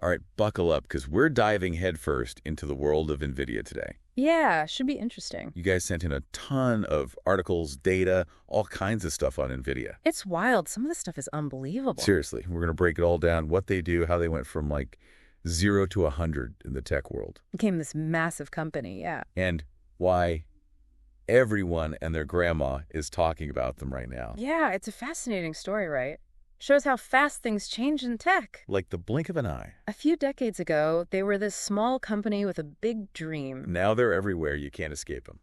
All right, buckle up, because we're diving headfirst into the world of NVIDIA today. Yeah, should be interesting. You guys sent in a ton of articles, data, all kinds of stuff on NVIDIA. It's wild. Some of this stuff is unbelievable. Seriously, we're going to break it all down, what they do, how they went from like 0 to 100 in the tech world. Became this massive company, yeah. And why everyone and their grandma is talking about them right now. Yeah, it's a fascinating story, right? Shows how fast things change in tech. Like the blink of an eye. A few decades ago, they were this small company with a big dream. Now they're everywhere. You can't escape them.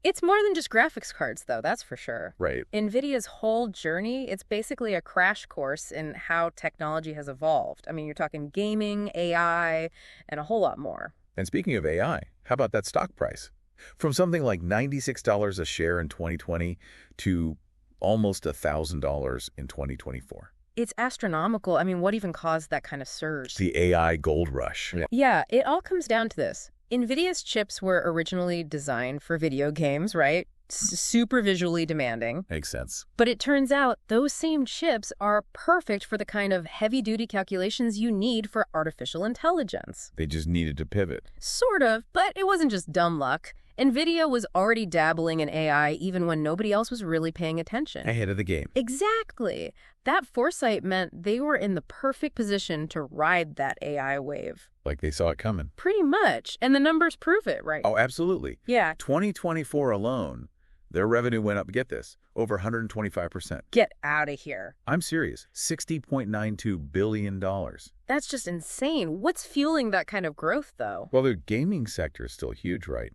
It's more than just graphics cards, though, that's for sure. Right. NVIDIA's whole journey, it's basically a crash course in how technology has evolved. I mean, you're talking gaming, AI, and a whole lot more. And speaking of AI, how about that stock price? From something like $96 a share in 2020 to almost $1,000 in 2024. It's astronomical. I mean, what even caused that kind of surge? The AI gold rush. Yeah, it all comes down to this. NVIDIA's chips were originally designed for video games, right? Super visually demanding. Makes sense. But it turns out those same chips are perfect for the kind of heavy-duty calculations you need for artificial intelligence. They just needed to pivot. Sort of, but it wasn't just dumb luck. NVIDIA was already dabbling in AI even when nobody else was really paying attention. Ahead of the game. Exactly. That foresight meant they were in the perfect position to ride that AI wave. Like they saw it coming. Pretty much. And the numbers prove it, right? Oh, absolutely. Yeah. 2024 alone, their revenue went up, get this, over 125%. Get out of here. I'm serious. $60.92 billion. That's just insane. What's fueling that kind of growth, though? Well, the gaming sector is still huge, right?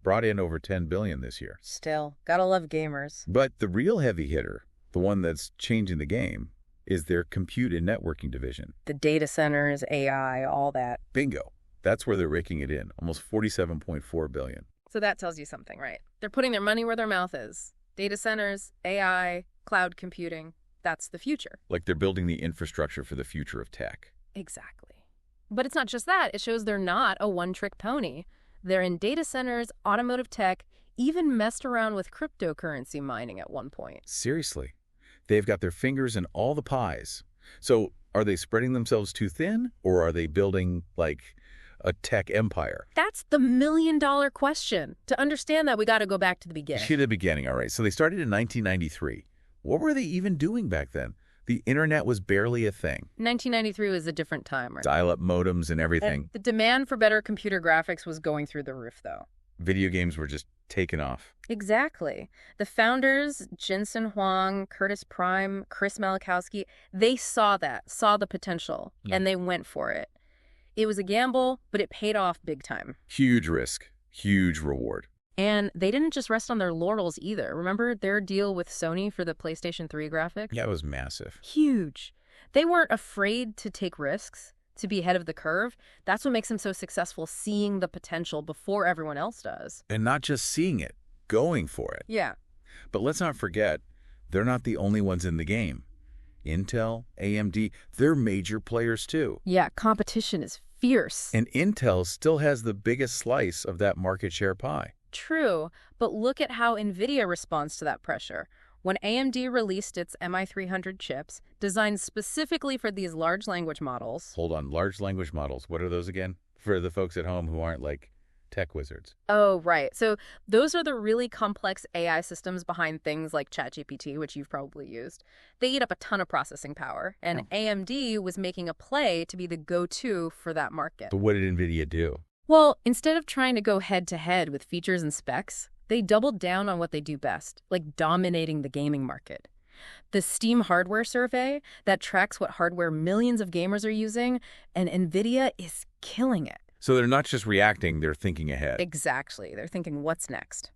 Brought in over $10 billion this year. Still, gotta love gamers. But the real heavy hitter, the one that's changing the game, is their compute and networking division. The data centers, AI, all that. Bingo. That's where they're raking it in, almost $47.4 billion. So that tells you something, right? They're putting their money where their mouth is. Data centers, AI, cloud computing, that's the future. Like they're building the infrastructure for the future of tech. Exactly. But it's not just that. It shows they're not a one-trick pony. They're in data centers, automotive tech, even messed around with cryptocurrency mining at one point. Seriously. They've got their fingers in all the pies. So are they spreading themselves too thin, or are they building, like, a tech empire? That's the million-dollar question. To understand that, we got to go back to the beginning. To the beginning, all right. So they started in 1993. What were they even doing back then? The internet was barely a thing. 1993 was a different time, right? Dial-up modems and everything. And the demand for better computer graphics was going through the roof, though. Video games were just taking off. Exactly. The founders, Jensen Huang, Curtis Prime, Chris Malachowski, they saw the potential, and they went for it. It was a gamble, but it paid off big time. Huge risk, huge reward. And they didn't just rest on their laurels either. Remember their deal with Sony for the PlayStation 3 graphics? Yeah, it was massive. Huge. They weren't afraid to take risks, to be ahead of the curve. That's what makes them so successful, seeing the potential before everyone else does. And not just seeing it, going for it. Yeah. But let's not forget, they're not the only ones in the game. Intel, AMD, they're major players too. Yeah, competition is fierce. And Intel still has the biggest slice of that market share pie. True, but look at how NVIDIA responds to that pressure. When AMD released its MI300 chips, designed specifically for these large language models... Hold on, large language models, what are those again? For the folks at home who aren't like tech wizards. Oh, right. So those are the really complex AI systems behind things like ChatGPT, which you've probably used. They eat up a ton of processing power, and AMD was making a play to be the go-to for that market. But what did NVIDIA do? Well, instead of trying to go head-to-head with features and specs, they doubled down on what they do best, like dominating the gaming market. The Steam hardware survey that tracks what hardware millions of gamers are using, and NVIDIA is killing it. So they're not just reacting, they're thinking ahead. Exactly. They're thinking, what's next?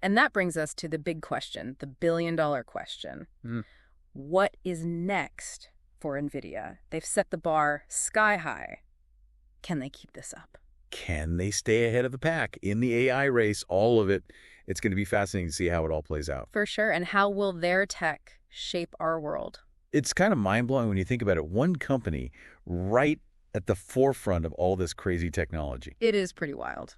And that brings us to the big question, the billion-dollar question. What is next for NVIDIA? They've set the bar sky high. Can they keep this up? Can they stay ahead of the pack in the AI race? All of it. It's going to be fascinating to see how it all plays out. For sure. And how will their tech shape our world? It's kind of mind-blowing when you think about it. One company right at the forefront of all this crazy technology. It is pretty wild.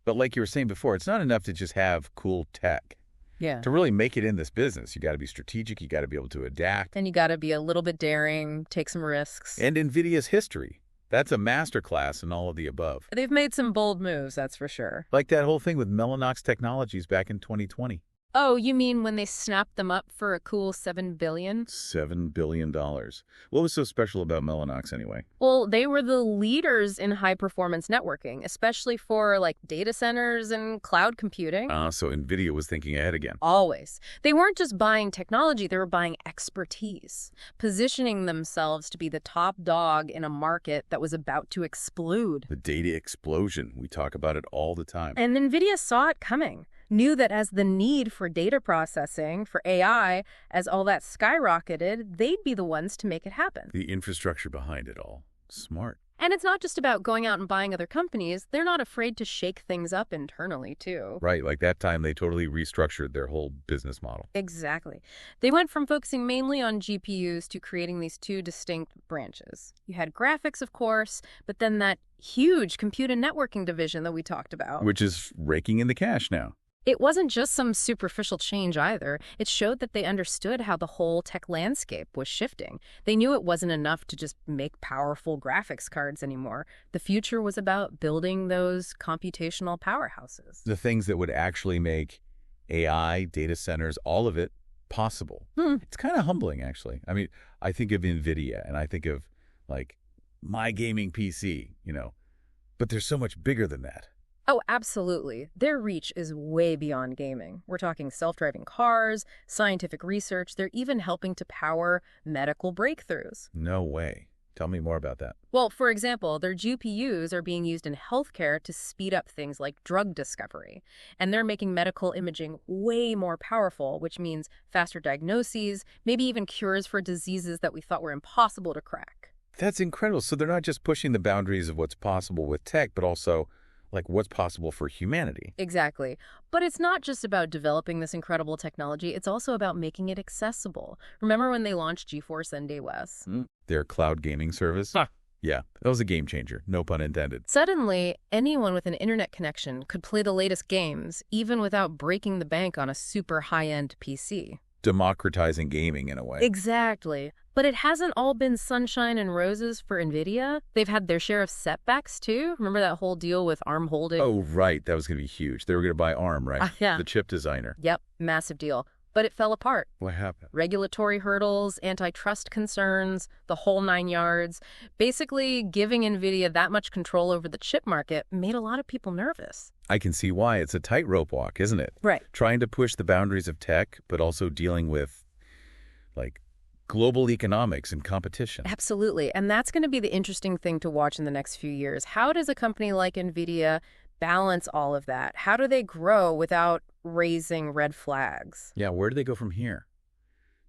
But like you were saying before, it's not enough to just have cool tech. Yeah. To really make it in this business, you got to be strategic. You got to be able to adapt. And you got to be a little bit daring, take some risks. And NVIDIA's history. That's a masterclass in all of the above. They've made some bold moves, that's for sure. Like that whole thing with Mellanox Technologies back in 2020. Oh, you mean when they snapped them up for a cool $7 billion? $7 billion. What was so special about Mellanox anyway? Well, they were the leaders in high-performance networking, especially for, like, data centers and cloud computing. So NVIDIA was thinking ahead again. Always. They weren't just buying technology, they were buying expertise, positioning themselves to be the top dog in a market that was about to explode. The data explosion. We talk about it all the time. And NVIDIA saw it coming. Knew that as the need for data processing, for AI, as all that skyrocketed, they'd be the ones to make it happen. The infrastructure behind it all. Smart. And it's not just about going out and buying other companies. They're not afraid to shake things up internally, too. Right, like that time they totally restructured their whole business model. Exactly. They went from focusing mainly on GPUs to creating these two distinct branches. You had graphics, of course, but then that huge compute and networking division that we talked about. Which is raking in the cash now. It wasn't just some superficial change either. It showed that they understood how the whole tech landscape was shifting. They knew it wasn't enough to just make powerful graphics cards anymore. The future was about building those computational powerhouses. The things that would actually make AI, data centers, all of it possible. It's kind of humbling, actually. I mean, I think of NVIDIA and I think of, like, my gaming PC, but they're so much bigger than that. Oh, absolutely. Their reach is way beyond gaming. We're talking self-driving cars, scientific research. They're even helping to power medical breakthroughs. No way. Tell me more about that. Well, for example, their GPUs are being used in healthcare to speed up things like drug discovery. And they're making medical imaging way more powerful, which means faster diagnoses, maybe even cures for diseases that we thought were impossible to crack. That's incredible. So they're not just pushing the boundaries of what's possible with tech, but also like what's possible for humanity. Exactly. But it's not just about developing this incredible technology. It's also about making it accessible. Remember when they launched GeForce NVIDIA? Their cloud gaming service? Yeah, that was a game changer. No pun intended. Suddenly, anyone with an internet connection could play the latest games, even without breaking the bank on a super high-end PC. Democratizing gaming in a way. Exactly. But it hasn't all been sunshine and roses for NVIDIA. They've had their share of setbacks, too. Remember that whole deal with ARM Holdings? Oh, right. That was going to be huge. They were going to buy ARM, right? Yeah. The chip designer. Yep. Massive deal. But it fell apart. What happened? Regulatory hurdles, antitrust concerns, the whole 9 yards. Basically, giving NVIDIA that much control over the chip market made a lot of people nervous. I can see why. It's a tightrope walk, isn't it? Right. Trying to push the boundaries of tech, but also dealing with, like, global economics and competition. Absolutely. And that's going to be the interesting thing to watch in the next few years. How does a company like NVIDIA balance all of that? How do they grow without raising red flags? Yeah, where do they go from here?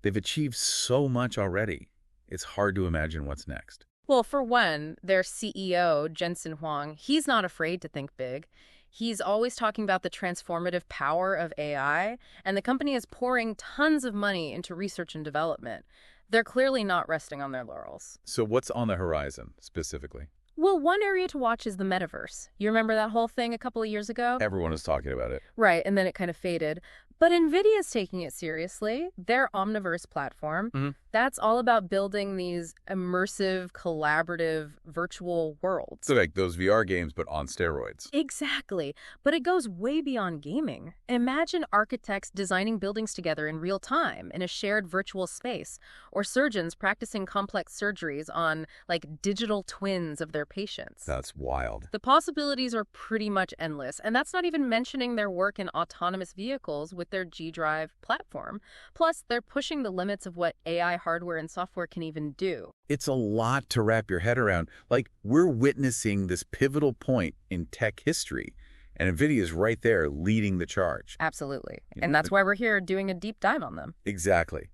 They've achieved so much already. It's hard to imagine what's next. Well, for one, their CEO, Jensen Huang, he's not afraid to think big. He's always talking about the transformative power of AI, and the company is pouring tons of money into research and development. They're clearly not resting on their laurels. So what's on the horizon, specifically? Well, one area to watch is the metaverse. You remember that whole thing a couple of years ago? Everyone is talking about it. Right, and then it kind of faded. But NVIDIA's taking it seriously. Their Omniverse platform, that's all about building these immersive, collaborative, virtual worlds. So like those VR games, but on steroids. Exactly. But it goes way beyond gaming. Imagine architects designing buildings together in real time in a shared virtual space, or surgeons practicing complex surgeries on, like, digital twins of their patients. That's wild. The possibilities are pretty much endless, and that's not even mentioning their work in autonomous vehicles with their G-Drive platform. Plus, they're pushing the limits of what AI hardware and software can even do. It's a lot to wrap your head around. Like, we're witnessing this pivotal point in tech history, and NVIDIA is right there leading the charge. Absolutely. And that's why we're here doing a deep dive on them. Exactly.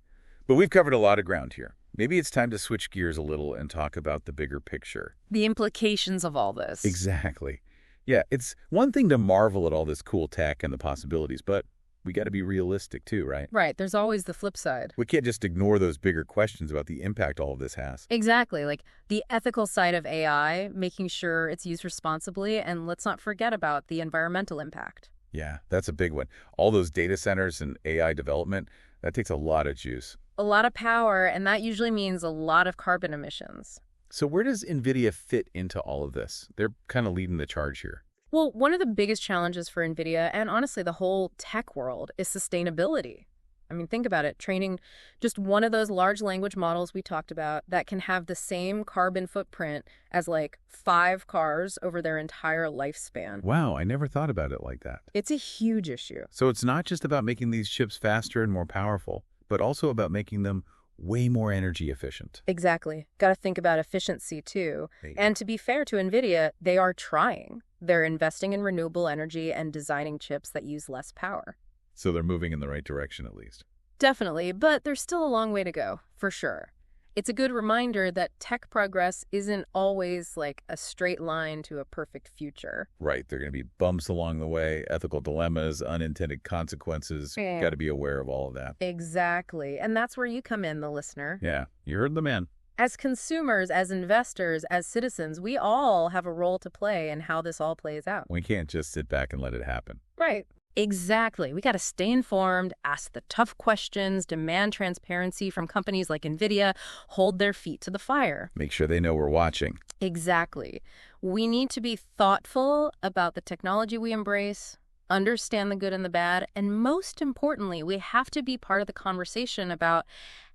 But we've covered a lot of ground here. Maybe it's time to switch gears a little and talk about the bigger picture. The implications of all this. Exactly. Yeah, it's one thing to marvel at all this cool tech and the possibilities, but we got to be realistic too, right? Right. There's always the flip side. We can't just ignore those bigger questions about the impact all of this has. Exactly. Like the ethical side of AI, making sure it's used responsibly, and let's not forget about the environmental impact. Yeah, that's a big one. All those data centers and AI development, that takes a lot of juice. A lot of power, and that usually means a lot of carbon emissions. So where does NVIDIA fit into all of this? They're kind of leading the charge here. Well, one of the biggest challenges for NVIDIA, and honestly the whole tech world, is sustainability. I mean, think about it. Training just one of those large language models we talked about that can have the same carbon footprint as like 5 cars over their entire lifespan. Wow, I never thought about it like that. It's a huge issue. So it's not just about making these chips faster and more powerful, but also about making them way more energy efficient. Exactly. Got to think about efficiency too. Hey. And to be fair to NVIDIA, they are trying. They're investing in renewable energy and designing chips that use less power. So they're moving in the right direction at least. Definitely, but there's still a long way to go, for sure. It's a good reminder that tech progress isn't always like a straight line to a perfect future. Right. There are going to be bumps along the way, ethical dilemmas, unintended consequences. Yeah. Got to be aware of all of that. Exactly. And that's where you come in, the listener. Yeah, you heard the man. As consumers, as investors, as citizens, we all have a role to play in how this all plays out. We can't just sit back and let it happen. Right. Exactly. We got to stay informed, ask the tough questions, demand transparency from companies like NVIDIA, hold their feet to the fire. Make sure they know we're watching. Exactly. We need to be thoughtful about the technology we embrace, understand the good and the bad, and most importantly, we have to be part of the conversation about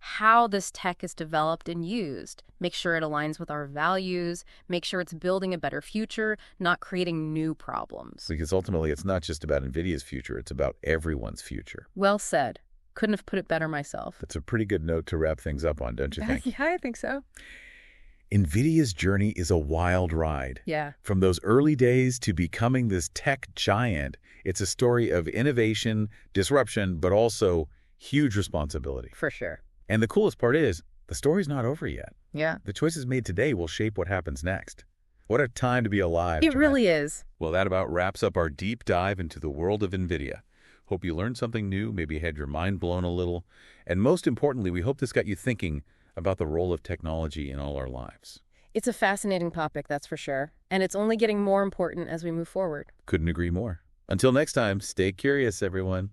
how this tech is developed and used. Make sure it aligns with our values, make sure it's building a better future, not creating new problems. Because ultimately, it's not just about NVIDIA's future, it's about everyone's future. Well said. Couldn't have put it better myself. That's a pretty good note to wrap things up on, don't you think? Yeah, I think so. NVIDIA's journey is a wild ride. Yeah. From those early days to becoming this tech giant, it's a story of innovation, disruption, but also huge responsibility. For sure. And the coolest part is, the story's not over yet. Yeah. The choices made today will shape what happens next. What a time to be alive. It Joanne. really is. Well, that about wraps up our deep dive into the world of NVIDIA. Hope you learned something new, maybe had your mind blown a little. And most importantly, we hope this got you thinking about the role of technology in all our lives. It's a fascinating topic, that's for sure. And it's only getting more important as we move forward. Couldn't agree more. Until next time, stay curious, everyone.